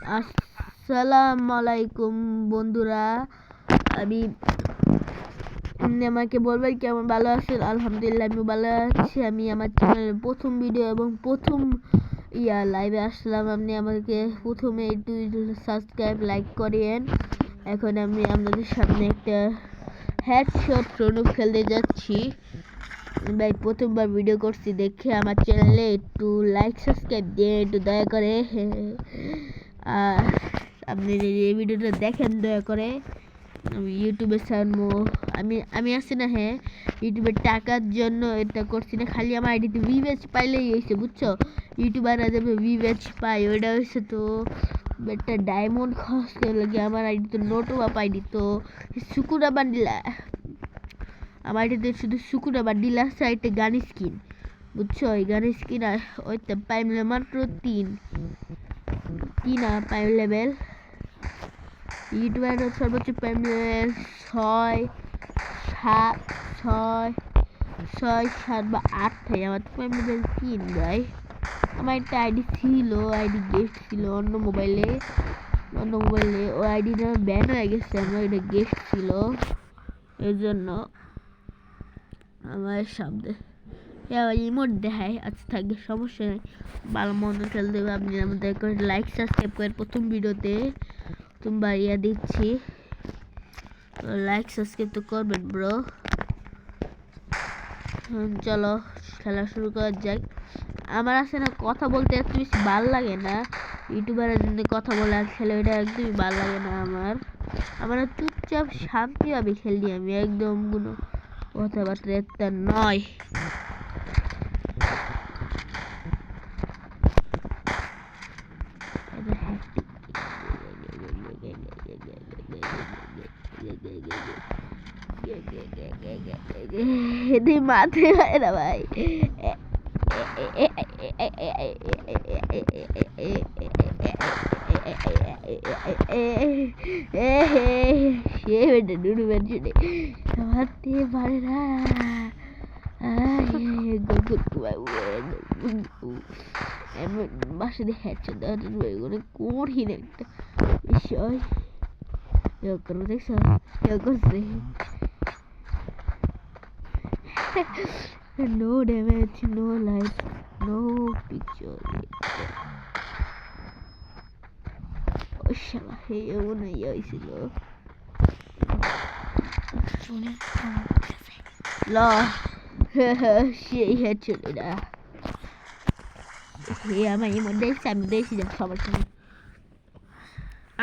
আসসালামু আলাইকুম বন্ধুরা। আমি আমাকে বলবেন কেমন ভালো আছেন? আলহামদুলিল্লাহ আমি ভালো আছি। আমি আমার চ্যানেলের প্রথম ভিডিও এবং প্রথম লাইভে আসলাম। আপনি আমাকে প্রথমে একটু সাবস্ক্রাইব লাইক করেন। এখন আমি আপনাদের সামনে একটা হেডশট রনুপ খেলতে যাচ্ছি। ভাই প্রথমবার ভিডিও করছি, দেখে আমার চ্যানেলে একটু লাইক সাবস্ক্রাইব দিয়ে একটু দয়া করে আপনি এই ভিডিওটা দেখেন দয়া করে। আমি ইউটিউবে ছাড়বো। আমি আসছি না, হ্যাঁ ইউটিউবের টাকার জন্য এটা করছি না, খালি আমার আইডিতে ভিউজ পাইলেই হয়েছে, বুঝছো? ইউটিউবাররা যাবে ভিউজ পাই, ওইটা হয়েছে তো একটা ডায়মন্ড খরচ করে লাগে। আমার আইডি তো নোটও বা পাইনি তো সুকুরা বান্ডিলা, আমার আইডিতে শুধু সুকুরা বান্ডিলা আছে, একটা গান স্কিন, বুঝছো? ওই গান স্কিন আর ওইটা প্রাইম মাত্র তিন প্রাইম লেভেল। ইউটিউবের সর্বোচ্চ প্রাইম লেভেল 6 7 বা 8 থাকে। আমার তো প্রাইম লেভেল 3 ভাই। আমার একটা আইডি ছিল, আইডি গেস্ট ছিল অন্য মোবাইলে। ও আইডিটা ব্যান হয়ে গেছে, আমার এটা গেস্ট ছিল, এর জন্য আমার সামনে ইমোট দেখায়। আচ্ছা থাকবে, সমস্যা নেই, ভালো মন্দ খেলতে হবে। আপনি আমাদের লাইক সাবস্ক্রাইব করেন। প্রথম ভিডিওতে তোমার দিচ্ছি, লাইক সাবস্ক্রাইব তো করবেন ব্রো। চলো খেলা শুরু করা যাক। আমার আছে না কথা বলতে এত বেশি ভালো লাগে না, ইউটিউবারের জন্য কথা বলে আর খেলে ওইটা একদমই ভালো লাগে না আমার চুপচাপ শান্তিভাবে খেলি আমি, একদম কোনো কথাবার্তা একটা নয়। মাথায় হয় না ভাই, মারতে পারে না। বাসা দিয়ে হ্যাচ্ছে কঠিন একটা বিষয়। দেখছ করছে, no damage, no life, no picture. শালা এমন হয়েছিল ল সেই হেডশট এটা। আমার এমন দেখছি, আমি দেখছি যা সবার সাথে।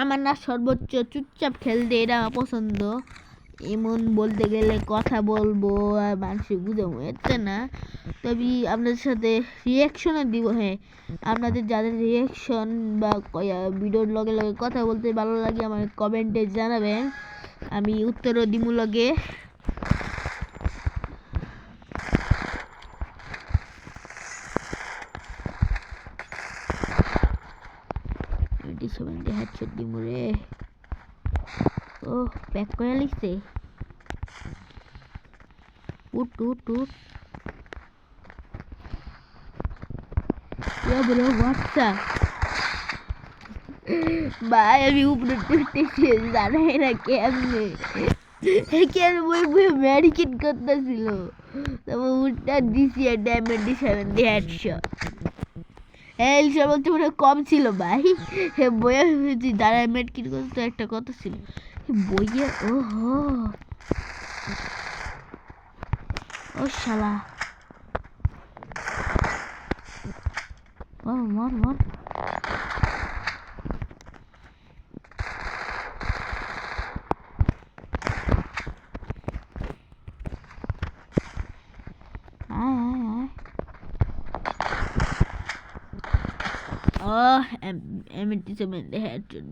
আমার না সর্বোচ্চ চুপচাপ খেলতে এটা আমার পছন্দ। এমন বলতে গেলে কথা বলবো আর মানুষের বুঝাবো এতে না, তবে আপনাদের সাথে রিয়াকশনও দিব। হ্যাঁ, আপনাদের যাদের রিয়াকশন বা ভিডিওর লগে লগে কথা বলতে ভালো লাগে আমার কমেন্টে জানাবেন, আমি উত্তরও দিব লগে। হেডশট দিব রে। ও প্যাক করে লিখছে, উঠ উঠ উঠ বলো হোয়াটসঅ্যাপ ভাই। আমি উপরে উঠতেছি, জানাই না কেমনে ম্যারিকেট করতেছিল, তারপর উঠটা দিছি ডায়মন্ড 7 দিয়ে হেডশট। হেডশট বলতে মনে কম ছিল ভাই, বইয়া ভেবেছি দাঁড়ায় মেডকিট করতে একটা কথা ছিল বইয়ে। ওহো ও শালা, মর মর।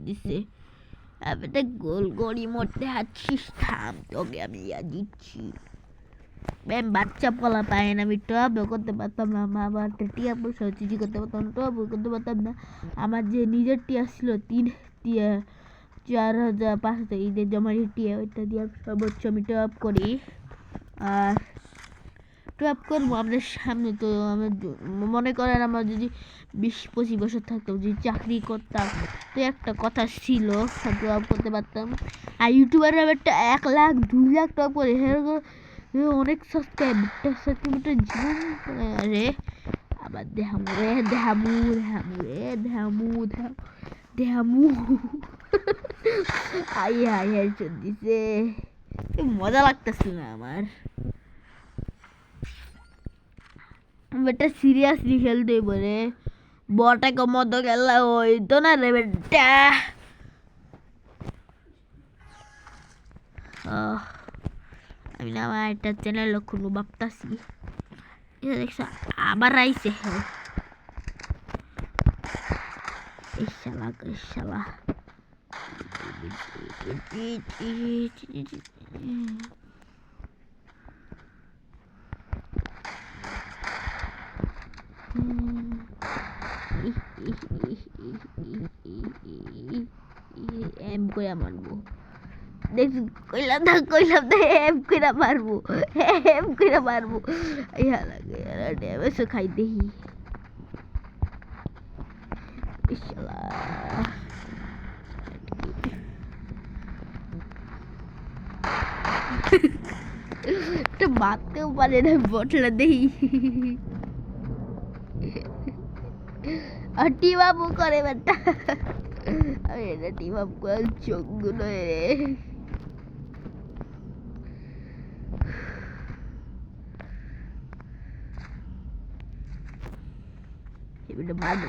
দিচ্ছে একটা গোল গড়ি মরতে হাঁটছিস, থাম তোকে আমি দিচ্ছি। ম্যাম বাচ্চা পলা পায় না, আমি টবও করতে পারতাম না, মা আবার টিয়া পয়সা চিঠি করতে পারতাম, টবও করতে পারতাম না। আমার যে নিজের টিয়া ছিল 3 টিয়া 4,500 ঈদের জমা টিয়া, ওইটা দিয়ে সর্বোচ্চ আমি টপ করি। আর টপ করবো আপনার সামনে। তো আমার মনে করেন আমার যদি 20-25 বছর থাকতাম, যদি চাকরি করতাম, তো একটা কথা ছিল টপ করতে পারতাম। আর ইউটিউবাররা একটা 1 লাখ 2 লাখ টপ করে অনেক সাবস্ক্রাইবার জীবন রে। আবার দেহামু আই দিছে, মজা লাগতেছে না আমার। বেটা সিরিয়াসলি খেলতে বলে বটা কমতো খেলা হইতো না রে বেটা। আমি না আমার একটা চ্যানেল খুলবো ভাবতাছি। দেখছো আবার আইছে শালা এম করে মারবো, দেখ কইলাম না এম করে মারবো, ইয়া লাগে ড্যামেজ খাই দেখি। তো মারতেও পারে না বটলা দেখি। আর টিম আপ করে বেটা, এটা টিম আপ করার যোগ্য নয় রে। এটা মারবো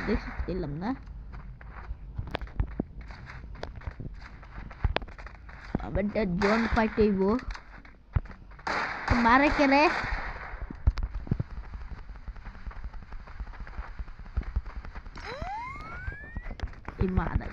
দেখলাম না, আবার জন পাইতেইব মারে কেনে এই মারা।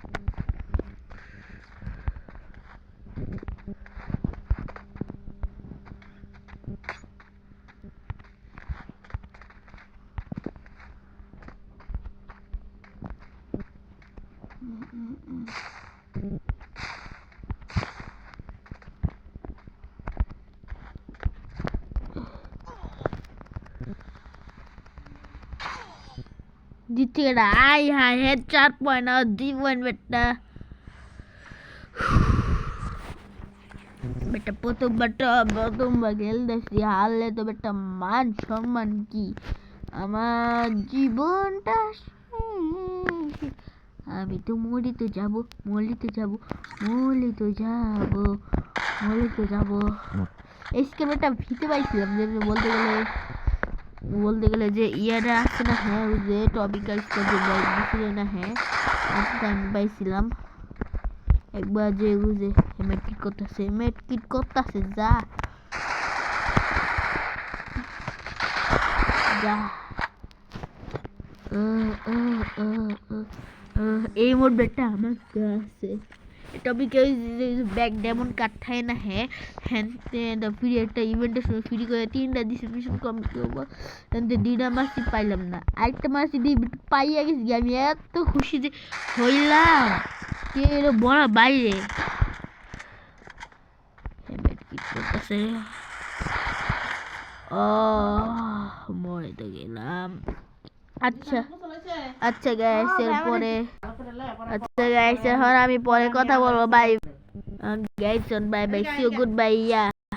জিতে গেল, আই হাই হেড 4 পয়েন্ট আর 2 পয়েন্ট বেটা। বেটা প্রথমবার খেলতেছি, হারলে তো বেটা মান সম্মান কি, আমার জীবনটা আমি তো মরিতে যাব। এই স্কেমটা ভিতে পাইছিলাম যে বলতে গেলে যে ইয়ারা আছে না, হ্যাঁ ওই যে টপিক্যাল ছিল না, হ্যাঁ আমি পাইছিলাম একবার যে বুঝে মেট কিট করতেছে যা এই মোড বেটা আমার আছে टॉपिक बैक डेमन काटता है ना है फिर একটা ইভেন্টের সময় ফ্রি করে 3টা দিছে মিশন কমপ্লিট করব, এতে 2টা মাসি পাইলাম না, আরেকটা মাসি দিয়ে পাইয়া গেছি। আমি এত খুশি যে হইলাম কে এলো বড় বাইরে হেমেট কি করতেছে। ও মরে তো গেলাম। আচ্ছা গাইস এরপরে এখন আমি পরে কথা বলবো। Bye guys, bye bye, see you, good bye.